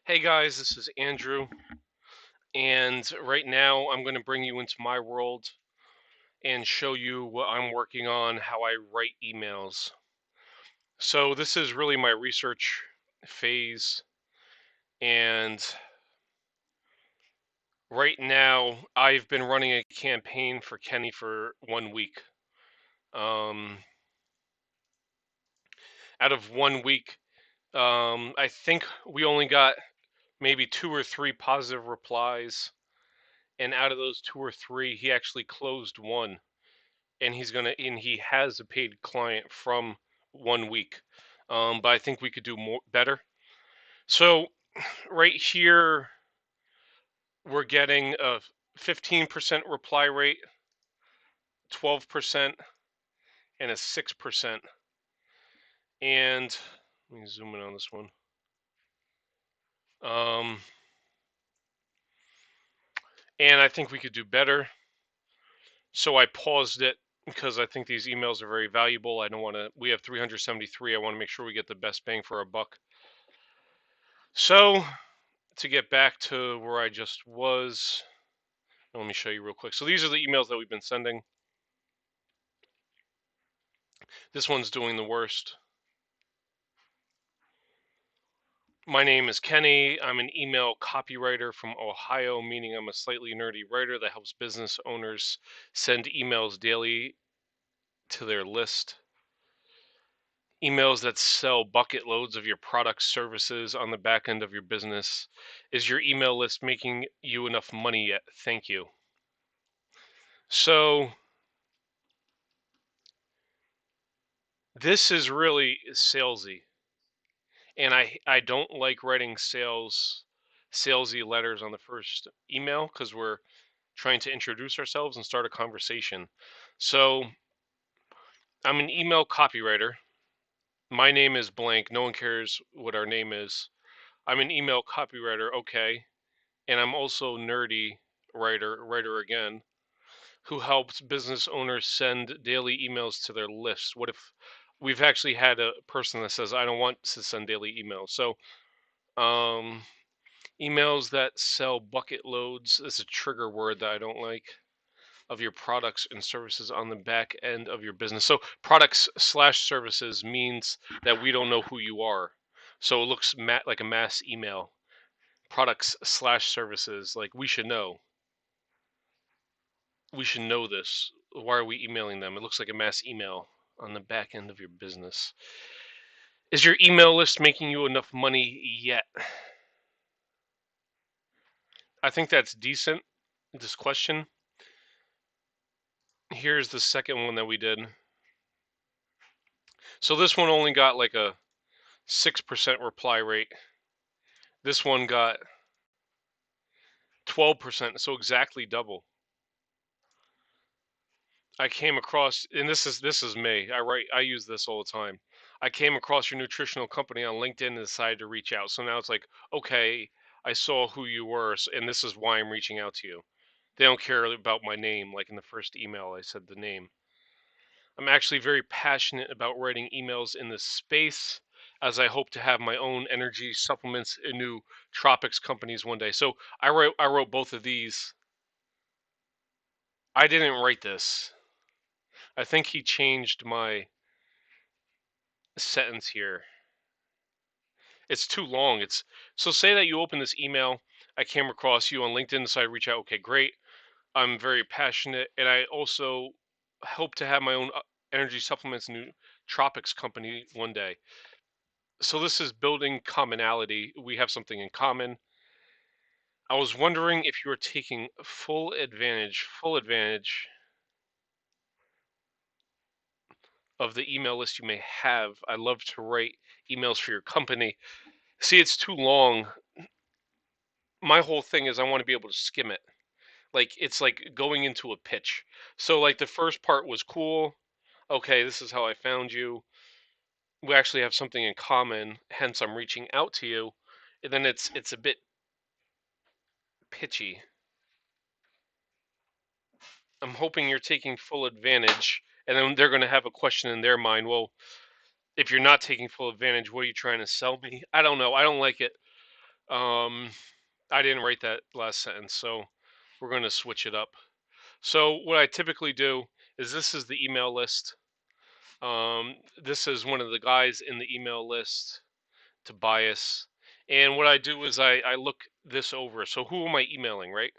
Hey guys, this is Andrew, and right now I'm going to bring you into my world and show you what I'm working on, how I write emails. So, this is really my research phase, and right now I've been running a campaign for Kenny for 1 week. Um, Out of 1 week, I think we only got maybe 2 or 3 positive replies, and out of those 2 or 3, he actually closed one. And he has a paid client from 1 week. But I think we could do more better. So right here we're getting a 15% reply rate, 12%, and a 6%. And let me zoom in on this one. Um, and I think we could do better. So I paused it because I think these emails are very valuable. I don't want to. We have 373. I want to make sure we get the best bang for our buck. So to get back to where I just was, let me show you real quick. So these are the emails that we've been sending. This one's doing the worst. My name is Kenny. I'm an email copywriter from Ohio, meaning I'm a slightly nerdy writer that helps business owners send emails daily to their list. Emails that sell bucket loads of your products, services on the back end of your business. Is your email list making you enough money yet? Thank you. So this is really salesy, and I don't like writing salesy letters on the first email because we're trying to introduce ourselves and start a conversation. So I'm an email copywriter. My name is blank. No one cares what our name is. I'm an email copywriter, okay, and I'm also nerdy writer again, who helps business owners send daily emails to their list. What if we've actually had a person that says I don't want to send daily emails? So um emails that sell bucket loads is a trigger word that I don't like of your products and services on the back end of your business. So products slash services means that we don't know who you are. So it looks like a mass email. Products slash services, like we should know. We should know this. Why are we emailing them? It looks like a mass email on the back end of your business. Is your email list making you enough money yet? I think that's decent, this question. Here's the second one that we did. So this one only got like a 6% reply rate. This one got 12%, so exactly double. I came across, and this is me. I use this all the time. I came across your nutritional company on LinkedIn and decided to reach out. So now it's like, okay, I saw who you were, and this is why I'm reaching out to you. They don't care about my name, like in the first email I said the name. I'm actually very passionate about writing emails in this space, as I hope to have my own energy supplements and new tropics companies one day. So I wrote both of these. I didn't write this. I think he changed my sentence here. It's too long. It's so say that you open this email. I came across you on LinkedIn, so I reach out. Okay, great. I'm very passionate, and I also hope to have my own energy supplements new tropics company one day. So this is building commonality. We have something in common. I was wondering if you were taking full advantage of the email list you may have. I love to write emails for your company. See, it's too long. My whole thing is I want to be able to skim it. Like it's like going into a pitch. So like the first part was cool. Okay, this is how I found you. We actually have something in common, hence I'm reaching out to you. And then it's a bit pitchy. I'm hoping you're taking full advantage, and then they're going to have a question in their mind. Well, if you're not taking full advantage, what are you trying to sell me? I don't know. I don't like it. Um, I didn't write that last sentence, so we're going to switch it up. So what I typically do is this is the email list. This is one of the guys in the email list, Tobias. And what I do is I look this over. So who am I emailing, right?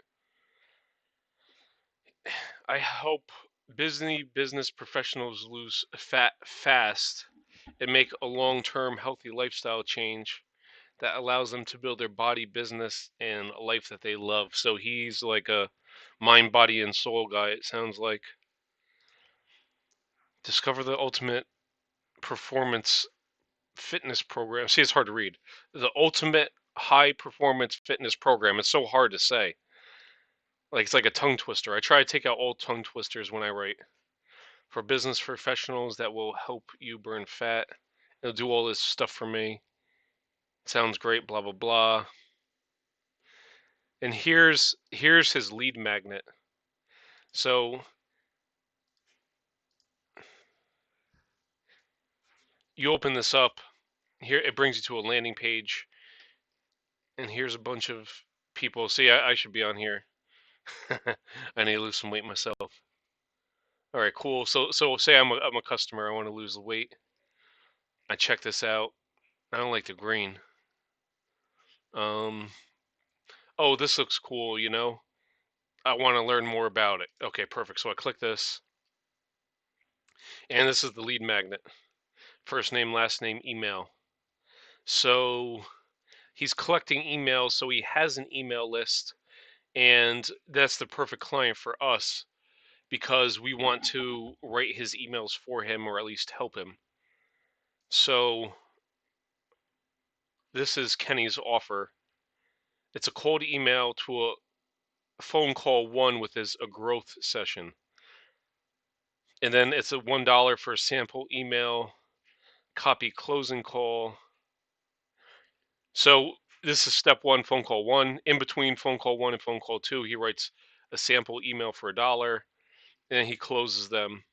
I help business professionals lose fat fast and make a long-term healthy lifestyle change that allows them to build their body, business, and a life that they love. So he's like a mind, body, and soul guy, it sounds like. Discover the ultimate performance fitness program. See, it's hard to read. The ultimate high performance fitness program. It's so hard to say. Like it's like a tongue twister. I try to take out all tongue twisters when I write. For business professionals that will help you burn fat. It'll do all this stuff for me. Sounds great, blah blah blah. And here's his lead magnet. So you open this up, here it brings you to a landing page, and here's a bunch of people. See, I should be on here. I need to lose some weight myself. All right, cool. So say I'm a customer. I want to lose the weight. I check this out. I don't like the green. Um, oh, this looks cool. I want to learn more about it. Okay, perfect. So I click this, and this is the lead magnet. First name, last name, email. So he's collecting emails, so he has an email list, and that's the perfect client for us because we want to write his emails for him or at least help him. So this is Kenny's offer. It's a cold email to a phone call one with a growth session. And then it's a $1 for a sample email, copy closing call. So this is step one, phone call one. In between phone call one and phone call two, he writes a sample email for $1, and he closes them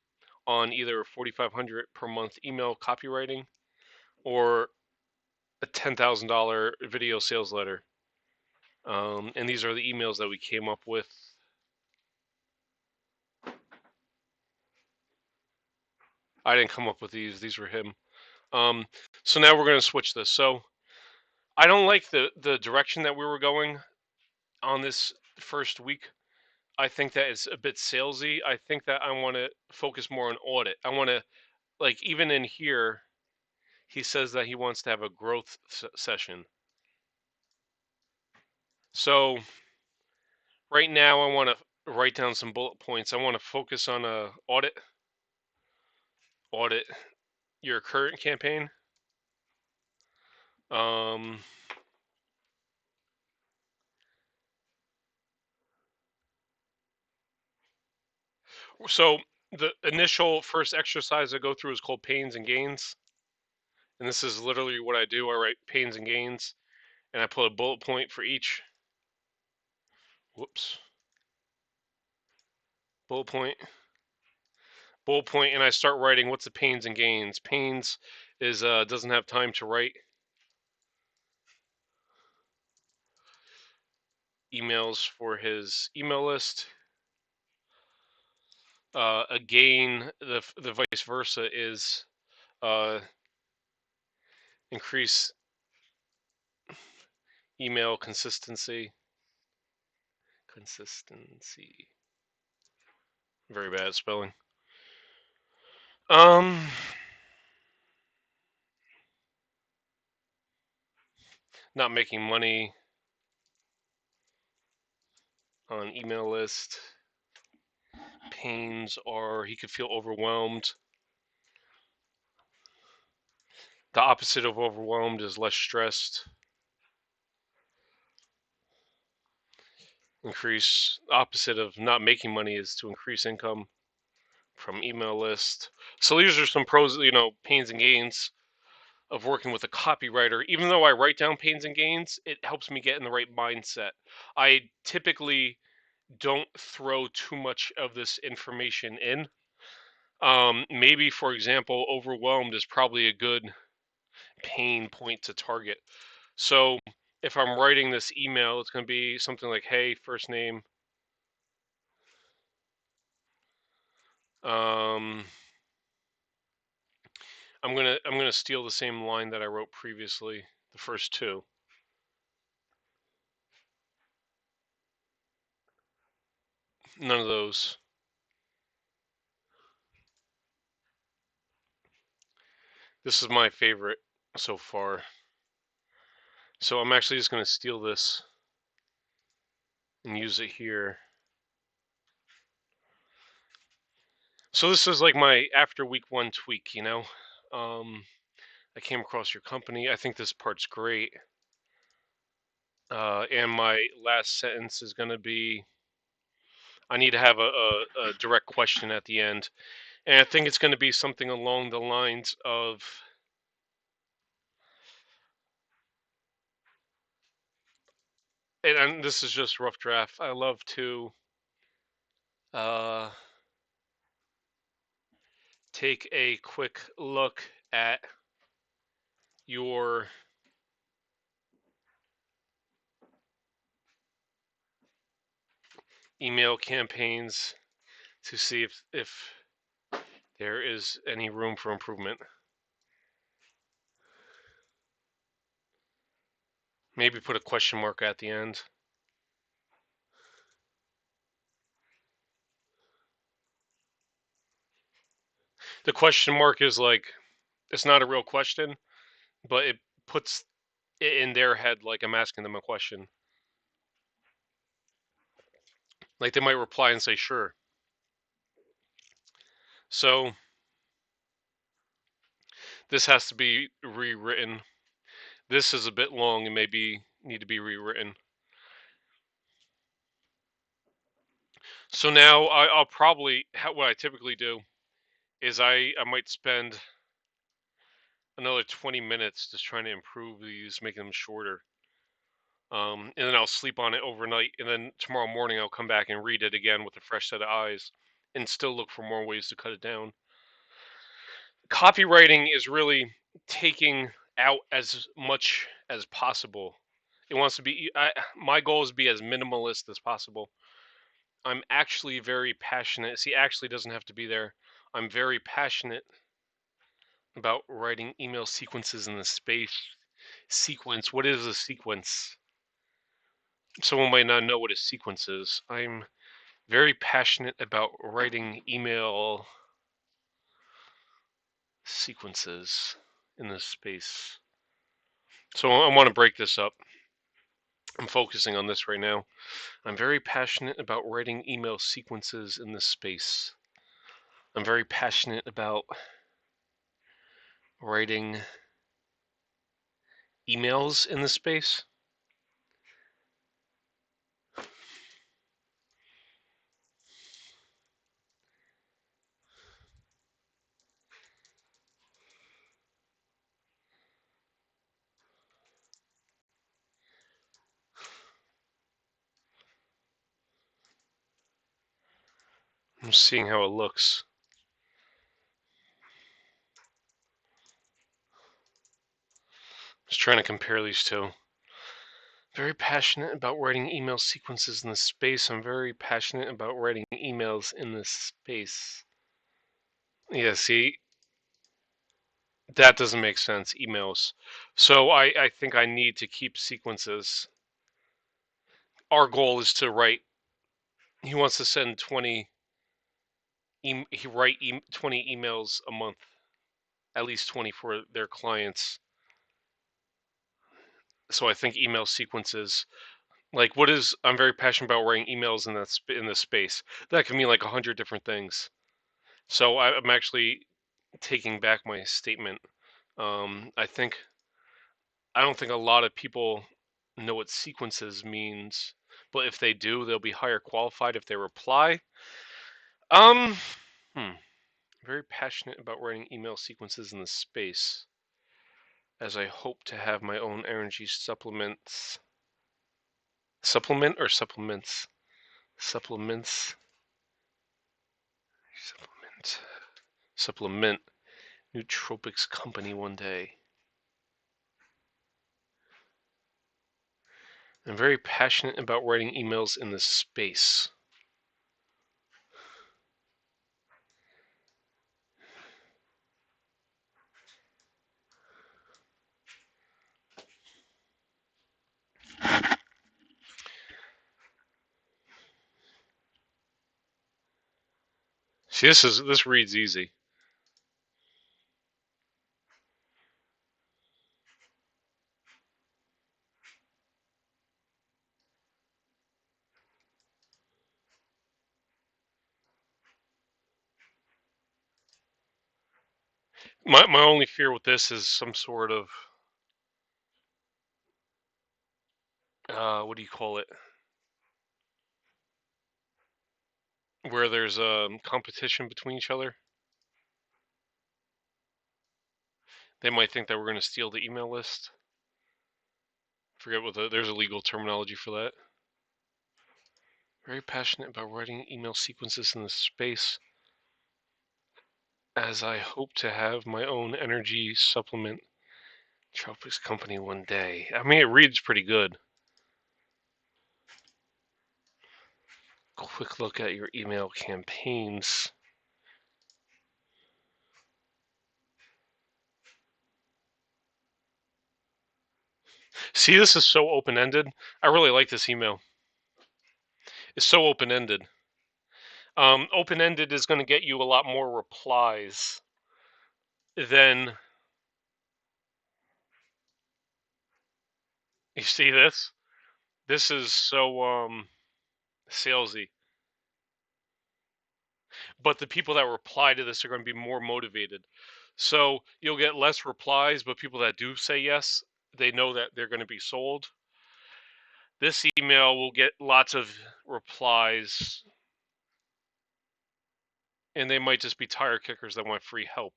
on either 4,500 per month email copywriting or a $10,000 video sales letter. And these are the emails that we came up with. I didn't come up with these were him. So now we're going to switch this. So I don't like the direction that we were going on this first week. I think that it's a bit salesy. I think that I want to focus more on audit. I want to, like, even in here, he says that he wants to have a growth session. So right now, I want to write down some bullet points. I want to focus on audit your current campaign. Um, so the initial first exercise I go through is called pains and gains. And this is literally what I do. I write pains and gains, and I put a bullet point for each. Whoops. Bullet point. Bullet point, and I start writing what's the pains and gains. Pains is doesn't have time to write emails for his email list. A gain, the vice versa is increase email consistency. Consistency. Very bad spelling. Um, Not making money on email list. Pains are he could feel overwhelmed. The opposite of overwhelmed is less stressed. Increase opposite of not making money is to increase income from email list. So these are some pros, pains and gains of working with a copywriter. Even though I write down pains and gains, it helps me get in the right mindset. I typically don't throw too much of this information in. Maybe, for example, overwhelmed is probably a good pain point to target. So if I'm writing this email, it's going to be something like, "Hey, first name." Um, I'm gonna steal the same line that I wrote previously, the first two. None of those. This is my favorite so far. So I'm actually just gonna steal this and use it here. So this is like my after week one tweak, you know. I came across your company. I think this part's great. And my last sentence is gonna be, I need to have a direct question at the end. And I think it's going to be something along the lines of, and this is just rough draft. I love to uh, take a quick look at your email campaigns to see if there is any room for improvement. Maybe put a question mark at the end. The question mark is like, it's not a real question, but it puts it in their head like I'm asking them a question. Like they might reply and say, sure. So this has to be rewritten. This is a bit long and maybe need to be rewritten. So now I'll probably, what I typically do is I might spend another 20 minutes just trying to improve these, making them shorter. And then I'll sleep on it overnight, and then tomorrow morning I'll come back and read it again with a fresh set of eyes, and still look for more ways to cut it down. Copywriting is really taking out as much as possible. It wants to be. My goal is to be as minimalist as possible. I'm actually very passionate. See, actually doesn't have to be there. I'm very passionate about writing email sequences in the space. Sequence. What is a sequence? Someone might not know what a sequence is. I'm very passionate about writing email sequences in this space. So I want to break this up. I'm focusing on this right now. I'm very passionate about writing email sequences in this space. I'm very passionate about writing emails in this space. I'm seeing how it looks. Just trying to compare these two. Very passionate about writing email sequences in this space. I'm very passionate about writing emails in this space. Yeah, see, that doesn't make sense. Emails. So I think I need to keep sequences. Our goal is to write. He wants to send 20. He write 20 emails a month, at least 20 for their clients. So I think email sequences, like, what is? I'm very passionate about writing emails in this space. That can mean like 100 different things. So I'm actually taking back my statement. I don't think a lot of people know what sequences means, but if they do, they'll be higher qualified if they reply. Um, hmm. Very passionate about writing email sequences in this space, as I hope to have my own energy supplements. Supplement or supplements? Supplements. Supplement. Supplement. Nootropics company one day. I'm very passionate about writing emails in this space. See, this reads easy. My only fear with this is some sort of what do you call it? Where there's competition between each other. They might think that we're going to steal the email list. Forget what there's a legal terminology for that. Very passionate about writing email sequences in this space, as I hope to have my own energy supplement tropics company one day. I mean, it reads pretty good. Quick look at your email campaigns. See, this is so open-ended. I really like this email. It's so open-ended. Open-ended is going to get you a lot more replies than... You see this? This is so salesy. But the people that reply to this are going to be more motivated. So you'll get less replies, but people that do say yes, they know that they're going to be sold. This email will get lots of replies, and they might just be tire kickers that want free help.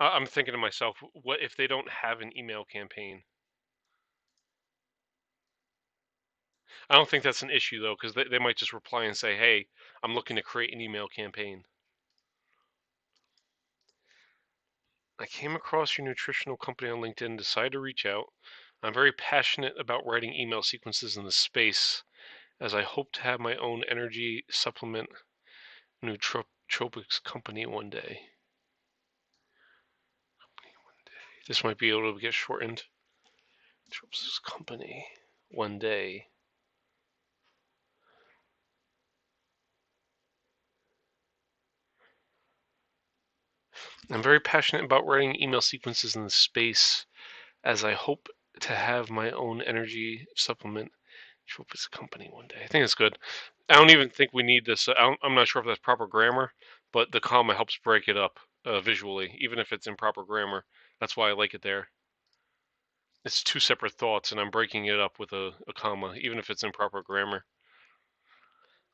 I'm thinking to myself, what if they don't have an email campaign? I don't think that's an issue, though, because they might just reply and say, hey, I'm looking to create an email campaign. I came across your nutritional company on LinkedIn and decided to reach out. I'm very passionate about writing email sequences in this space, as I hope to have my own energy supplement nootropics company one day. This might be able to get shortened. Nootropics company one day. I'm very passionate about writing email sequences in this space, as I hope to have my own energy supplement nootropics company one day. I think it's good. I don't even think we need this. I'm not sure if that's proper grammar, but the comma helps break it up visually, even if it's improper grammar. That's why I like it there. It's two separate thoughts, and I'm breaking it up with a comma, even if it's improper grammar.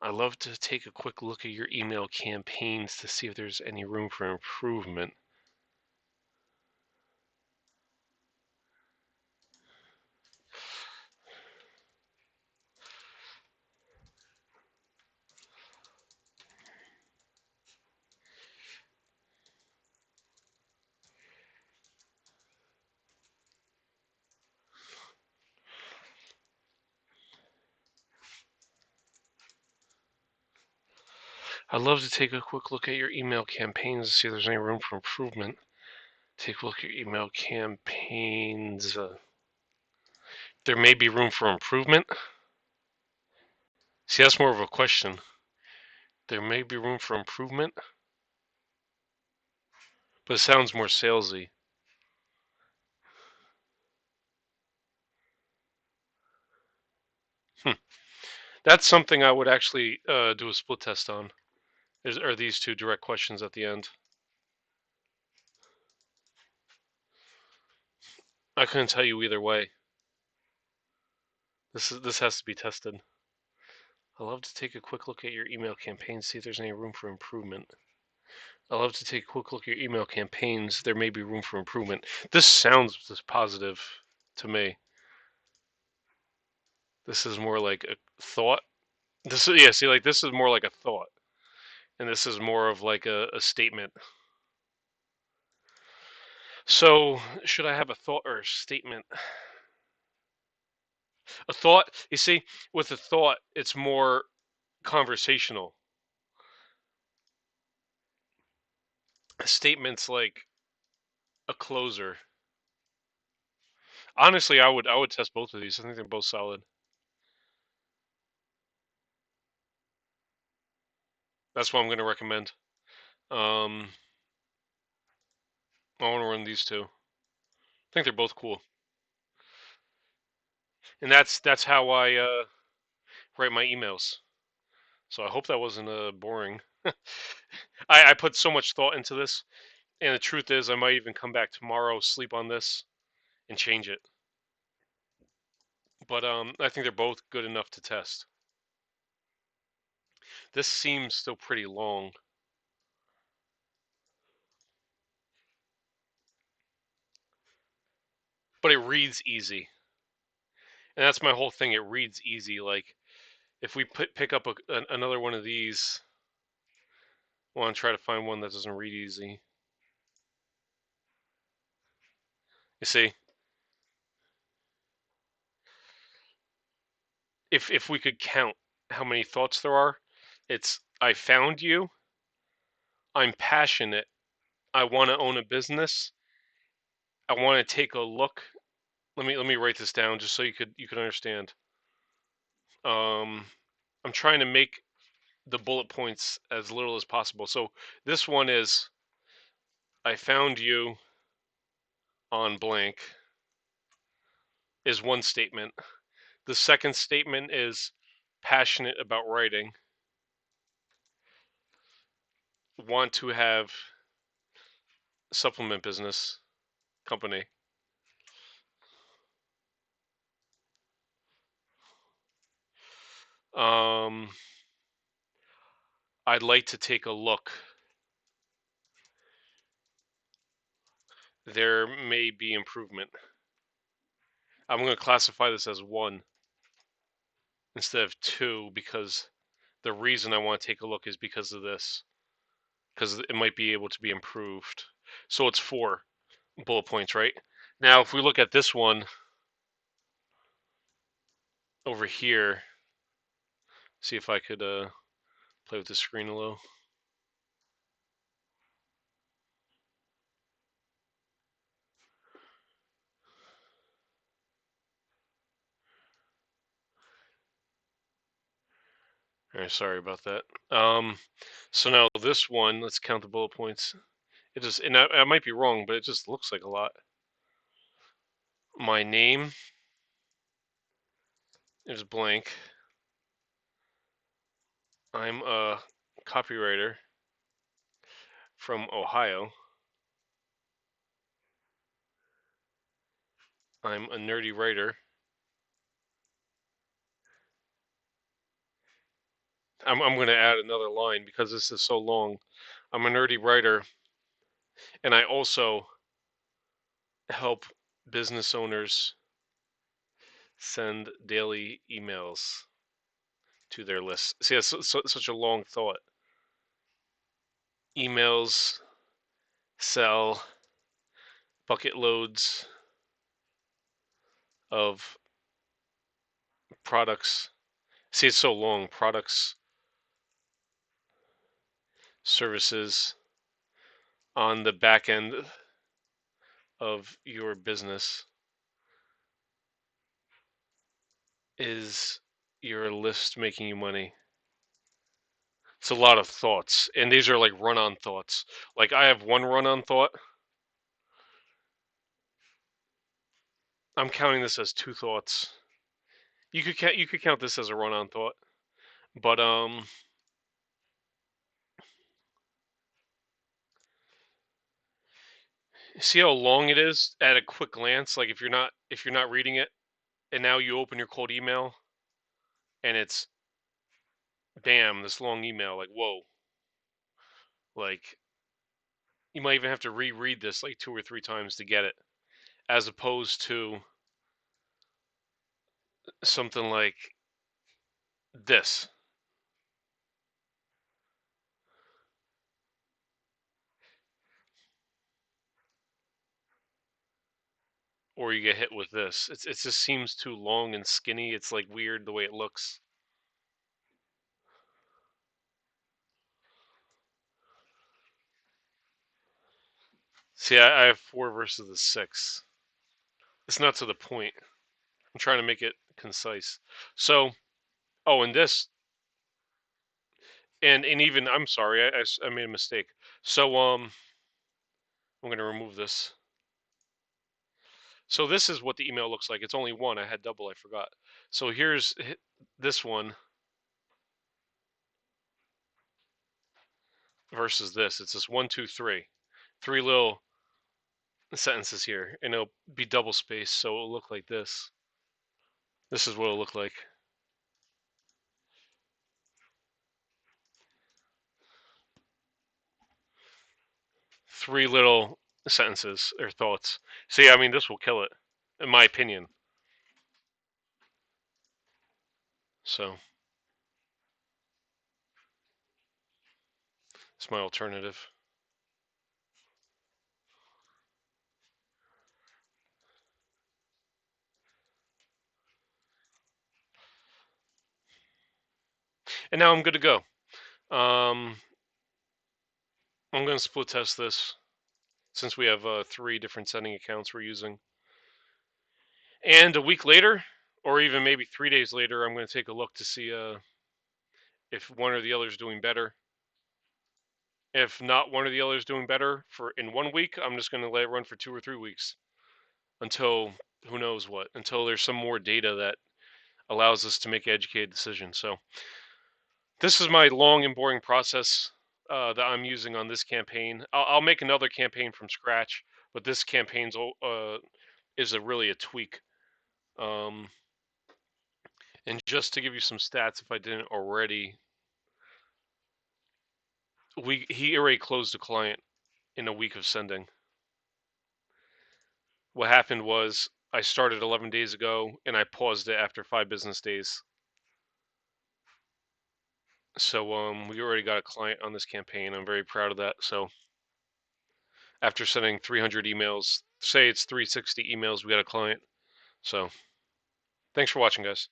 I love to take a quick look at your email campaigns to see if there's any room for improvement. I'd love to take a quick look at your email campaigns to see if there's any room for improvement. Take a look at your email campaigns. There may be room for improvement. See, that's more of a question. There may be room for improvement, but it sounds more salesy. That's something I would actually do a split test on. Are these two direct questions at the end? I couldn't tell you either way. This has to be tested. I love to take a quick look at your email campaigns, see if there's any room for improvement. I love to take a quick look at your email campaigns. There may be room for improvement. This sounds just positive to me. This is more like a thought. This is, yeah, see, like this is more like a thought, and this is more of like a statement. So, should I have a thought or a statement? A thought, you see, with a thought, it's more conversational. A statement's like a closer. Honestly, I would test both of these. I think they're both solid. That's what I'm going to recommend. Um, I want to run these two. I think they're both cool, and that's how I write my emails. So I hope that wasn't boring. I put so much thought into this, and the truth is, I might even come back tomorrow, sleep on this, and change it. But I think they're both good enough to test. This seems still pretty long, but it reads easy, and that's my whole thing. It reads easy. Like if we pick up another one of these, I want to try to find one that doesn't read easy. You see, if we could count how many thoughts there are, it's I found you, I'm passionate, I want to own a business, I want to take a look. Let me write this down just so you could understand. Um, I'm trying to make the bullet points as little as possible. So this one is I found you on blank is one statement. The second statement is passionate about writing, want to have supplement business company. Um, I'd like to take a look. There may be improvement. I'm going to classify this as one instead of two because the reason I want to take a look is because of this, because it might be able to be improved. So it's four bullet points, right? Now, if we look at this one over here, see if I could play with the screen a little. All right, sorry about that. So now this one, let's count the bullet points. It just, and I might be wrong, but it just looks like a lot. My name is blank. I'm a copywriter from Ohio. I'm a nerdy writer. I'm going to add another line because this is so long. I'm a nerdy writer, and I also help business owners send daily emails to their list. See, that's such a long thought. Emails sell bucket loads of products. See, it's so long. Products, services on the back end of your business. Is your list making you money? It's a lot of thoughts, and these are like run-on thoughts. Like I have one run-on thought. I'm counting this as two thoughts. You could count this as a run-on thought, but see how long it is at a quick glance. Like if you're not reading it, and now you open your cold email, and it's damn this long email. Like whoa, like you might even have to reread this like two or three times to get it, as opposed to something like this, or you get hit with this. It just seems too long and skinny. It's like weird the way it looks. See, I have 4 versus the 6. It's not to the point. I'm trying to make it concise. So, oh, and this, and even I'm sorry, I made a mistake. So I'm gonna remove this. So this is what the email looks like. It's only one. I had double. I forgot. So here's this one versus this. It's this one, two, three little sentences here, and it'll be double spaced, so it'll look like this. This is what it'll look like. 3 little sentences or thoughts. So yeah, I mean, this will kill it, in my opinion. So it's my alternative. And now I'm good to go. Um, I'm going to split test this since we have 3 different sending accounts we're using. And a week later, or even maybe 3 days later, I'm going to take a look to see if one or the other is doing better. If not one or the other is doing better for in 1 week, I'm just going to let it run for 2 or 3 weeks until who knows what, until there's some more data that allows us to make educated decisions. So this is my long and boring process that I'm using on this campaign. I'll make another campaign from scratch, but this campaign's is really a tweak. Um, and just to give you some stats, if I didn't already, he already closed a client in a week of sending. What happened was I started 11 days ago and I paused it after 5 business days. So we already got a client on this campaign. I'm very proud of that. So after sending 300 emails, say it's 360 emails, we got a client. So thanks for watching, guys.